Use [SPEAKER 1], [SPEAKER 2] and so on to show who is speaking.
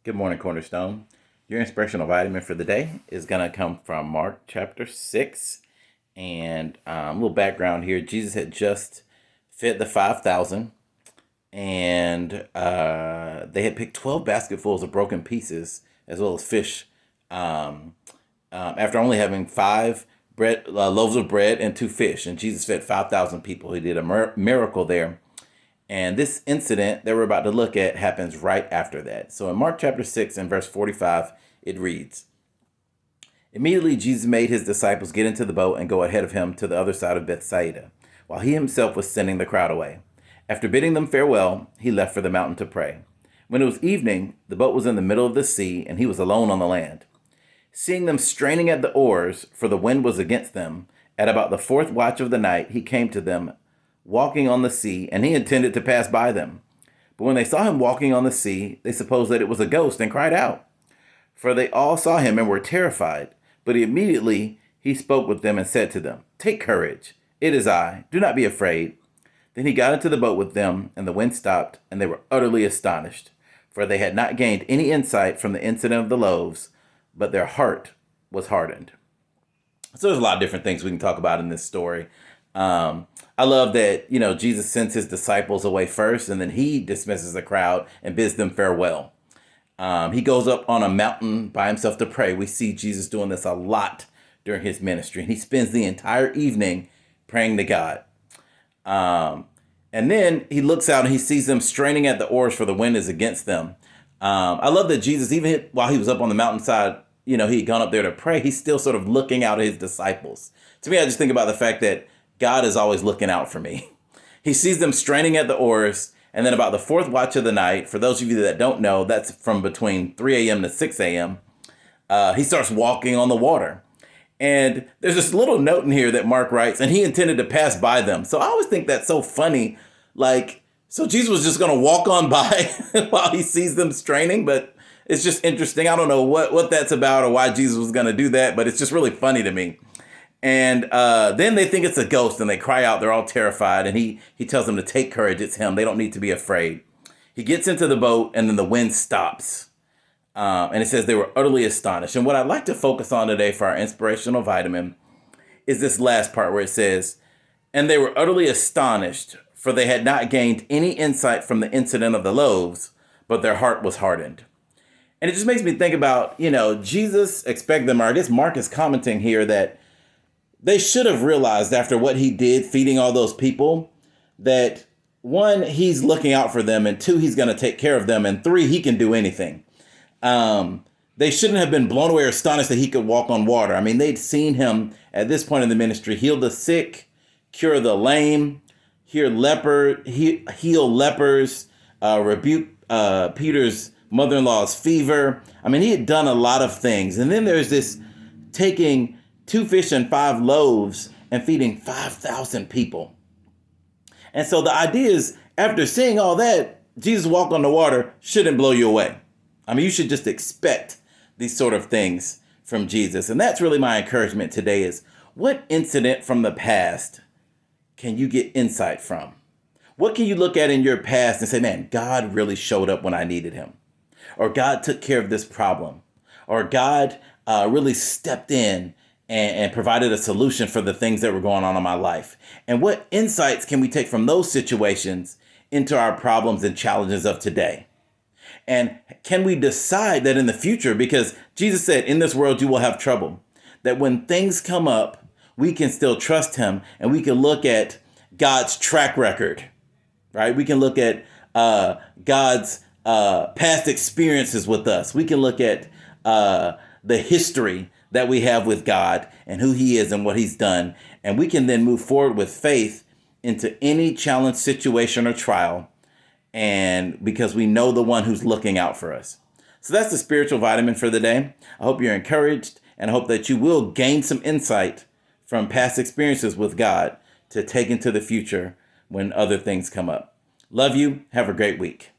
[SPEAKER 1] Good morning, Cornerstone. Your inspirational vitamin for the day is going to come from Mark chapter 6. And a little background here. Jesus had just fed the 5,000, and they had picked 12 basketfuls of broken pieces as well as fish after only having loaves of bread and two fish. And Jesus fed 5,000 people. He did a miracle there. And this incident that we're about to look at happens right after that. So in Mark chapter 6 and verse 45, it reads, "Immediately Jesus made his disciples get into the boat and go ahead of him to the other side of Bethsaida, while he himself was sending the crowd away. After bidding them farewell, he left for the mountain to pray. When it was evening, the boat was in the middle of the sea, and he was alone on the land. Seeing them straining at the oars, for the wind was against them, at about the fourth watch of the night, he came to them, walking on the sea, and he intended to pass by them. But when they saw him walking on the sea, they supposed that it was a ghost and cried out. For they all saw him and were terrified. But immediately he spoke with them and said to them, 'Take courage, it is I, do not be afraid.' Then he got into the boat with them, and the wind stopped, and they were utterly astonished, for they had not gained any insight from the incident of the loaves, but their heart was hardened." So there's a lot of different things we can talk about in this story. I love that, Jesus sends his disciples away first, and then he dismisses the crowd and bids them farewell. He goes up on a mountain by himself to pray. We see Jesus doing this a lot during his ministry, and he spends the entire evening praying to God. And then he looks out and he sees them straining at the oars, for the wind is against them. I love that Jesus, even while he was up on the mountainside, he had gone up there to pray, he's still sort of looking out at his disciples. To me, I just think about the fact that God is always looking out for me. He sees them straining at the oars, and then about the fourth watch of the night, for those of you that don't know, that's from between 3 a.m. to 6 a.m., he starts walking on the water. And there's this little note in here that Mark writes, and he intended to pass by them. So I always think that's so funny. So Jesus was just going to walk on by while he sees them straining, but it's just interesting. I don't know what that's about or why Jesus was going to do that, but it's just really funny to me. And then they think it's a ghost, and they cry out. They're all terrified, and he tells them to take courage. It's him. They don't need to be afraid. He gets into the boat, and then the wind stops. And it says they were utterly astonished. And what I'd like to focus on today for our inspirational vitamin is this last part where it says, "And they were utterly astonished, for they had not gained any insight from the incident of the loaves, but their heart was hardened." And it just makes me think about, Jesus expected them, or I guess Mark is commenting here that they should have realized after what he did, feeding all those people, that one, he's looking out for them, and two, he's going to take care of them, and three, he can do anything. They shouldn't have been blown away or astonished that he could walk on water. I mean, they'd seen him at this point in the ministry heal the sick, cure the lame, heal lepers, rebuke Peter's mother-in-law's fever. I mean, he had done a lot of things. And then there's this taking 2 fish and 5 loaves and feeding 5,000 people. And so the idea is, after seeing all that, Jesus walk on the water shouldn't blow you away. I mean, you should just expect these sort of things from Jesus. And that's really my encouragement today is, what incident from the past can you get insight from? What can you look at in your past and say, man, God really showed up when I needed him? Or God took care of this problem? Or God really stepped in and provided a solution for the things that were going on in my life? And what insights can we take from those situations into our problems and challenges of today? And can we decide that in the future, because Jesus said, in this world you will have trouble, that when things come up, we can still trust him, and we can look at God's track record, right? We can look at God's past experiences with us. We can look at the history that we have with God and who he is and what he's done. And we can then move forward with faith into any challenge, situation, or trial. And because we know the one who's looking out for us. So that's the spiritual vitamin for the day. I hope you're encouraged, and I hope that you will gain some insight from past experiences with God to take into the future when other things come up. Love you. Have a great week.